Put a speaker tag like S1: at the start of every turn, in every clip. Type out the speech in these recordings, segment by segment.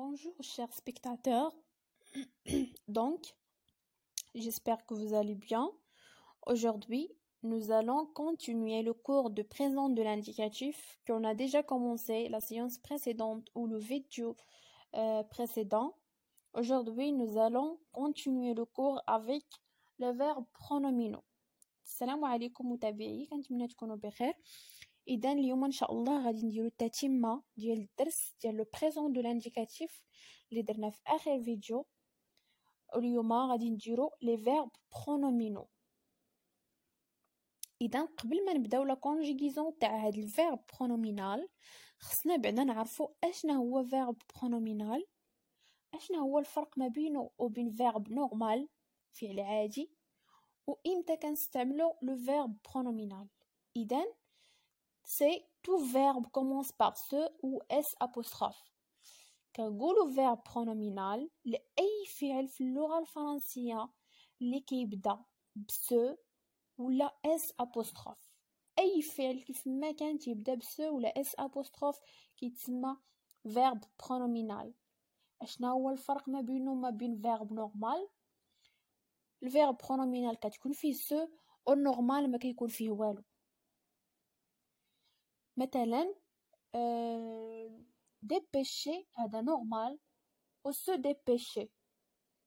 S1: Bonjour chers spectateurs, donc j'espère que vous allez bien. Aujourd'hui, nous allons continuer le cours de présent de l'indicatif qu'on a déjà commencé la séance précédente ou le vidéo précédent. Aujourd'hui, nous allons continuer le cours avec le verbe pronominaux. السلام عليكم متابعي، كنتمنى تكونوا بخير. اذا اليوم ان شاء الله غادي نديرو التتمه ديال الدرس ديال لو بريزون دو لانديكاتيف اللي درنا في اخر فيديو. اليوم غادي نديرو لي فيرب برونومينو. اذا قبل ما نبداو لا كونجيغيزون تاع هاد الفيرب برونومينال خصنا بعدا نعرفو اشنا هو فيرب برونومينال، اشنا هو الفرق ما بينه وبين فيرب نورمال فعل عادي، وإمتى كنستعملو لو فيرب برونومينال. إذن c'est tout verbe commence par ce ou s apostrophe. كنقولو verbe pronominal لأي فعل في اللغة الفرنسية اللي كيبدا بسو ولا اس apostrophe. أي فعل كيف ما كان تيبدا بسو ولا اس apostrophe كيتسمى verbe pronominal. اشنا هو الفرق ما بينه وما بين verbe normal؟ الفيرب برونومينال كتكون فيه سو والنورمال ما كيكون فيه والو. مثلا ديبيشي هذا نورمال، و سو ديبيشي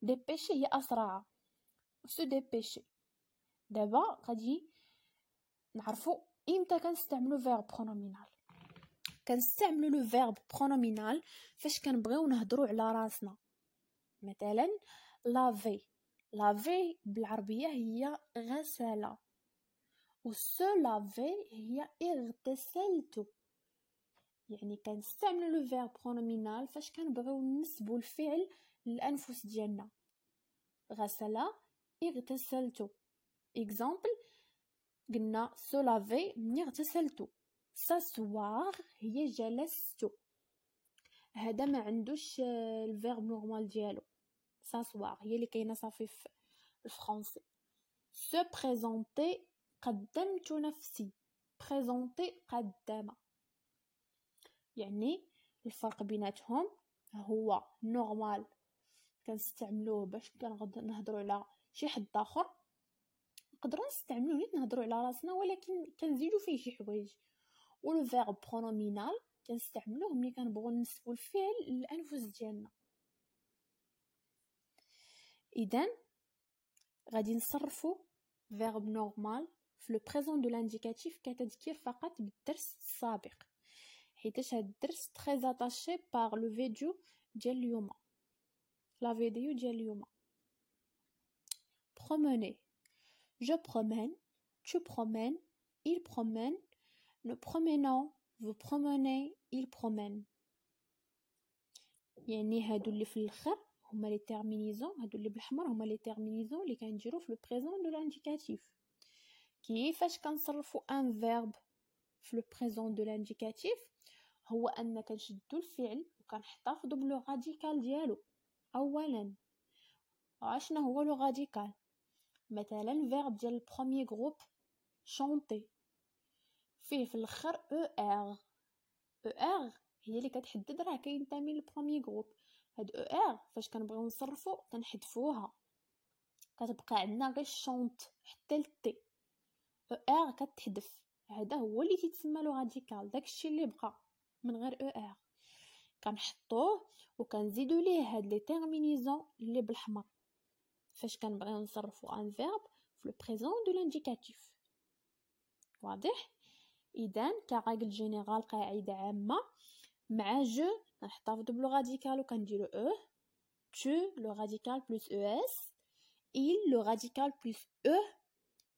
S1: ديبيشي هي اسرع، سو ديبيشي. دابا غادي نعرفوا امتى كنستعملوا فيرب برونومينال. كنستعملوا لو فيرب برونومينال فاش كنبغيو نهضروا على راسنا. مثلا لافي، لافي بالعربية هي غسالة، و سو لافي هي اغتسلت. يعني كنستعملو لو فيرب برونومينال فاش كنبغيو نسبو الفعل للانفس ديالنا. غسالة، اغتسلت. اكزامبل، قلنا سو لافي ملي اغتسلت. ساسوار هي جلست. هذا ما عندوش الفيرب نورمال ديالو. ساسوار هي اللي كاينه صافي في الفرنسي. سو بريزونتي، قدمت نفسي. بريزونتي قدم. يعني الفرق بيناتهم هو نورمال كنستعملوه باش نهضروا على شي حد اخر، نقدروا نستعملوه نيت نهضروا على راسنا ولكن كنزيدوا فيه شي حوايج. ولو فيرب برونومينال كنستعملوه ملي كنبغوا نسبوا الفعل للانفس ديالنا. اذا غادي نصرفوا فيرب نورمال في لو بريزون دو لانديكاتيف كتذكير فقط بالدرس السابق، حيتاش هاد الدرس تري اتاشي باغ لو فيديو ديال اليوم، لا فيديو ديال اليوم. promener، je promène، tu promènes، il promène، nous promenons، vous promenez، il promène. يعني هادو اللي في الاخر هما لي تيرمينيزون، هادو اللي بالاحمر هما لي تيرمينيزون اللي كنديرو في لو بريزون دو لانديكاتيف. كيفاش كنصرفوا ان فيرب في لو بريزون دو لانديكاتيف؟ هو ان كنشدو الفعل وكنحتفظوا بلو راديكال ديالو. اولا عشنا هو لو راديكال؟ مثلا الفيرب ديال البروميير جروب شونتي فيه في الاخر او ار. او ار هي اللي كتحدد راه كينتمي للبروميير جروب. هاد او ار فاش كنبغيو نصرفو كنحذفوها، كتبقى عندنا غير شونت حتى لتي. او ار كتحذف، هذا هو اللي تيتسمى لو راديكال، داكشي اللي بقى من غير او ار كنحطوه وكنزيدو ليه هاد لي تيرمينيزون اللي بالاحمر فاش كنبغيو نصرفو ان فيرب في لو بريزون دو لانديكاتيف. واضح؟ اذا كراجل جينيرال، قاعده عامه، مع جو نحتفظ بلو راديكال وكنديرو او، tu le radical plus es، il le radical plus e،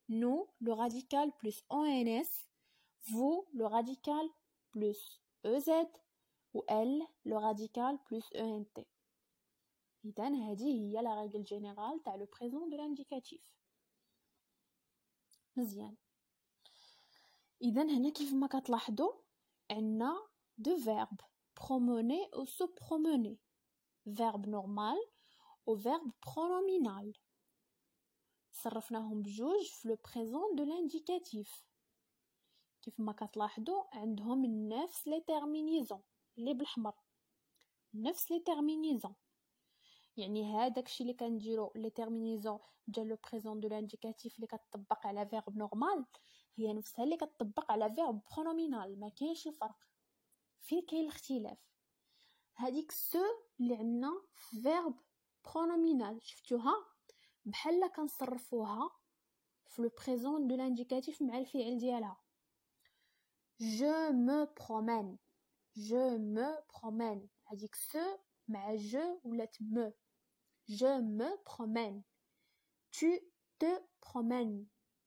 S1: nous le radical plus ons، vous le radical plus ez، و elle le radical plus ent. إذا هذه هي لا ريغل جينيرال تاع لو بريزون دو لانديكاتيف. مزيان. إذا هنا كيف ما كتلاحظوا عندنا دو فيرب، بروموني و سو بروموني، فيرب نورمال و فيرب برونومينال. صرفناهم بجوج في لو بريزون دو لانديكاتيف. كيف ما كتلاحظوا عندهم نفس لي تيرمينيزون اللي بالاحمر. نفس لي terminaisons. يعني هذاك الشيء اللي كنديرو لي terminaisons ديال لو بريزون دو لانديكاتيف اللي كتطبق على فيرب نورمال هي نفسها اللي كتطبق على فيرب برونومينال. ما كاينش فرق. فين كاين الاختلاف؟ هذيك سو اللي عندنا في فيرب برونومينال شفتوها بحال كنصرفوها في لو بريزون دو لانديكاتيف مع الفعل ديالها. je me promène je me promène. هذيك سو مع je ولات me. je me promène. tu te promènes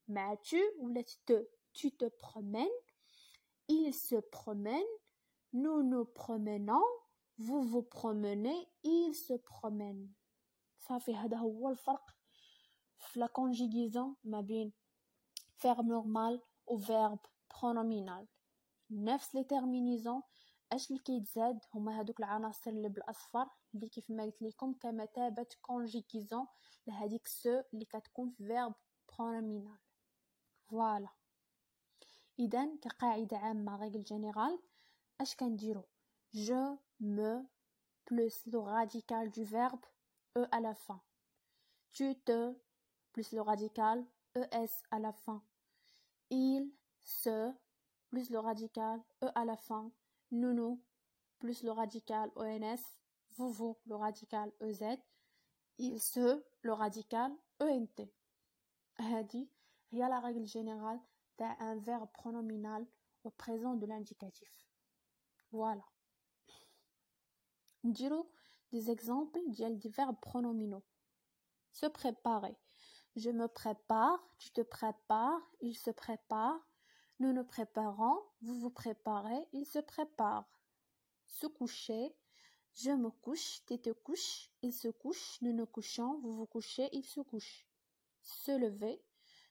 S1: مع tu ولات te. tu te promènes. il se promène. nous nous promenons. vous vous promenez. il se promène. صافي هذا هو الفرق في لا كونجيغيزون ما بين فيرب نورمال و فيرب برونومينال. نفس لي تيرمينيزون. اش اللي كيتزاد هما هادوك العناصر اللي بالاصفر اللي كيف ما قلت لكم كمثابه كونجيغيزون لهذيك سو اللي كتكون في فيرب برونومينال. فوالا. اذا كقاعده عامه ريغل جينيرال اش كنديرو؟ je me plus le radical du verbe e à la fin. tu te plus le radical es à la fin. il se plus le radical e à la fin. nous plus le radical ons. vous le radical ez. il se le radical ent. هذه هي la règle générale d'un verbe pronominal au présent de l'indicatif. Voilà. نديرو des exemples ديال des verbes pronominaux. Se préparer. Je me prépare, tu te prépares, il se prépare. Nous nous préparons, vous vous préparez, il se prépare. Se coucher. Je me couche, tu te couches, il se couche, nous nous couchons, vous vous couchez, il se couche. Se lever.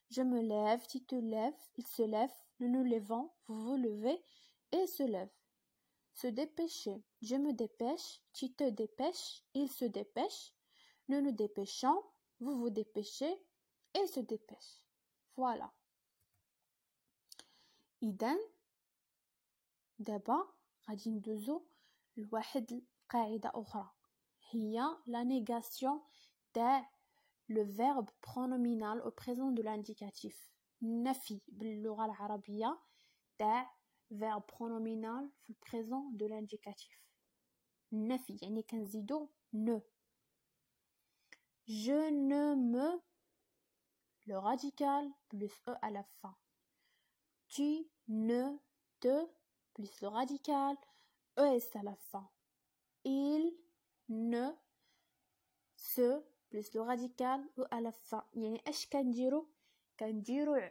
S1: Je me lève, tu te lèves, il se lève, nous nous levons, vous vous levez, il se lève. Se dépêcher. Je me dépêche, tu te dépêches, il se dépêche, nous nous dépêchons, vous vous dépêchez, il se dépêche. Voilà. إذن دابا غادي ندوزو لواحد القاعدة أخرى هي la négation تاع le verbe pronominal au présent de l'indicatif. النفي باللغة العربية تاع verbe pronominal في البريزون دو l'indicatif. النفي يعني كنزيدو ne. je ne me le radical plus e à la fin. tu ne te plus le radical es à la fin. il ne se plus le radical e à la fin. يعني اش كنديرو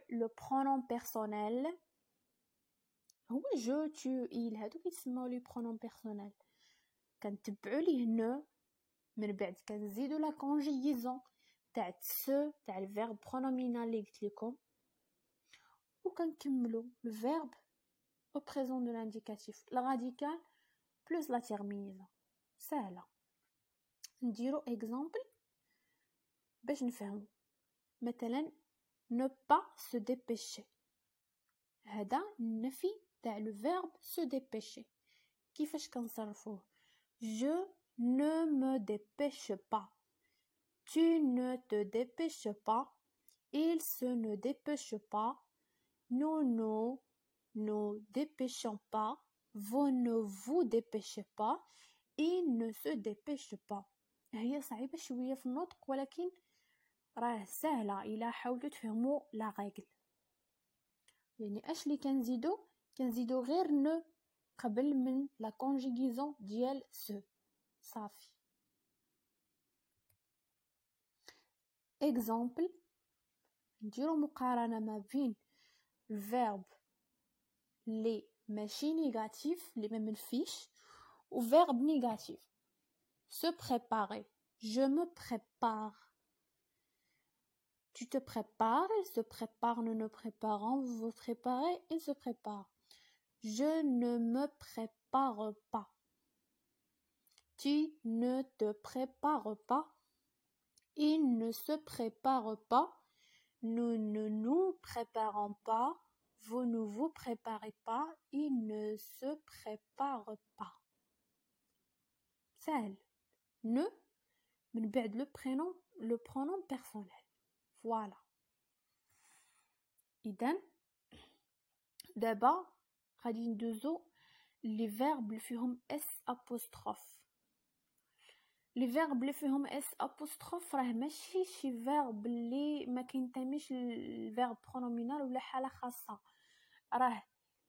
S1: le pronom personnel هو جو tu il هادو كيتسموا لي pronom personnel كنتبعوا ليه ne من بعد كنزيدو لا كونجيغيزون تاع سو تاع الفيرب برونومينال اللي قلت لكم وكنكملوا الفيرب au présent de l'indicatif la radical plus la terminaison. سهله. نديرو اكزامبل باش نفهموا. مثلا ne pas se dépêcher. هذا النفي تاع le verbe se dépêcher. كيفاش كنصرفوه؟ je ne me dépêche pas. tu ne te dépêches pas. il se ne dépêche pas. nous nous dépêchons pas. vous ne vous dépêchez pas. il ne se dépêche pas. هي صعيبة شوية في النطق ولكن راه سهلة إلا حاولتوا تفهموا لا ريغل. يعني اش اللي كنزيدو غير نو قبل من لا كونجيغيزون ديال سو صافي. اكزامبل نديرو مقارنه ما بين الفيرب لي ماشي نيجاتيف اللي ما منفيش وفيرب نيجاتيف. se préparer. je me prépare. tu te prépares, il se prépare, nous nous préparons, vous vous préparez, il se prépare. je ne me prépare pas. tu ne te prépares pas. il ne se prépare pas. nous ne nous préparons pas. vous ne vous préparez pas. il ne se prépare pas. سهل. ne من بعد le pronom personnel. فوالا. إذن دابا غادي ندوزو لي فيرب اللي فيهم اس apostrophe. لي فيرب اللي فيهم اس apostrophe راه ماشي شي فيرب اللي ما كينتميش للفيرب برونومينال ولا حاله خاصه، راه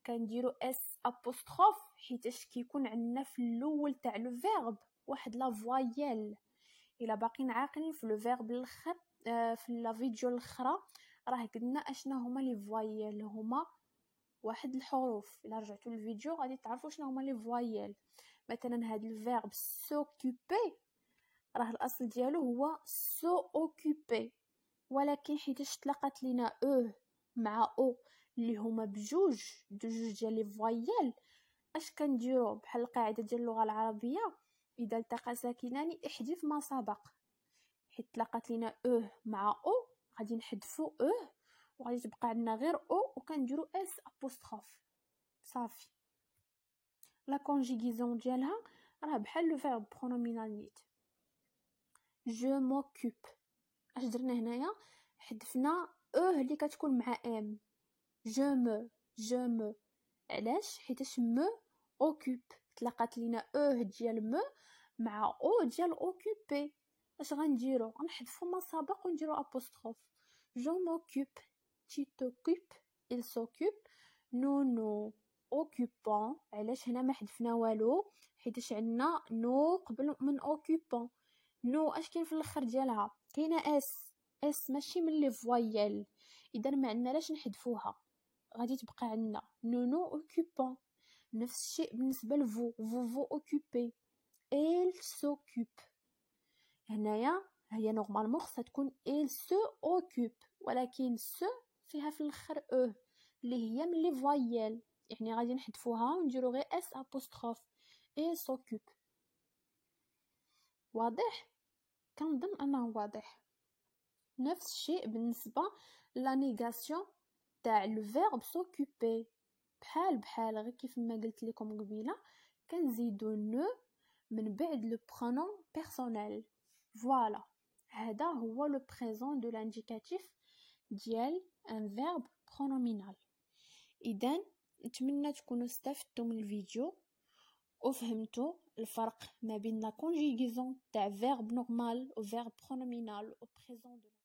S1: كنديرو اس apostrophe حيتاش كيكون عندنا في الاول تاع لو فيرب واحد لا فوايل. الا باقيين عاقلين في لو فيرب الاخر في لا فيديو الاخرى راه قلنا اشنا هما لي فوايل، هما واحد الحروف. الا رجعتوا للفيديو غادي تعرفوا شنو هما لي فوايل. مثلا هاد الفيرب s'occuper راه الاصل ديالو هو سو اوكوبي، ولكن حيتاش تلاقات لينا مع او اللي هما بجوج ديال لي فوايل، اش كنديرو بحال القاعده ديال اللغه العربيه، اذا التقى ساكنان احذف ما سبق. حيت تلاقات لينا مع او غادي نحذفوا وغادي تبقى عندنا غير او وكنديروا اس apostrophe صافي. لا كونجيغيزون ديالها راه بحال لو فيرب برونومينال نيت. je m'occupe اش درنا هنايا؟ حذفنا اللي كتكون مع ام. je me علاش؟ حيتاش me occupe تلاقات لينا ديال me مع او ديال occuper. اش غنديرو؟ غنحذفو ما سبق ونديرو apostrophe. je m'occupe, tu t'occupes, il s'occupe, nous nous occupons. علاش هنا ما حذفنا والو؟ حيتاش عندنا نو قبل من occupant. نو اش كاين في الاخر ديالها؟ كاينه اس ماشي من لي فوايل، اذا ما عندنا لاش نحذفوها، غادي تبقى عندنا نو اوكوبون. نفس الشيء بالنسبه لفو فو اوكوبي il s'occupe. هنايا هي نورمالمون خصها تكون il se occupe، ولكن سو فيها في الاخر اللي هي من لي فوايل، يعني غادي نحذفوها ونديرو غير اس apostrophe il s'occupe. واضح؟ كنظن انه واضح. نفس الشيء بالنسبه لا نيغاسيون تاع لو فيرب s'occuper، بحال غير كيف ما قلت لكم قبيله كنزيدو نو من بعد لو برونون بيرسونيل. فوالا، هذا هو لو بريزون دو لانديكاتيف ديال ان فيرب برونومينال. اذا نتمنى تكونوا استفدتوا من الفيديو وفهمتوا الفرق ما بين لا كونجيغيزون تاع فيرب نورمال و فيرب برونومينال و بريزون.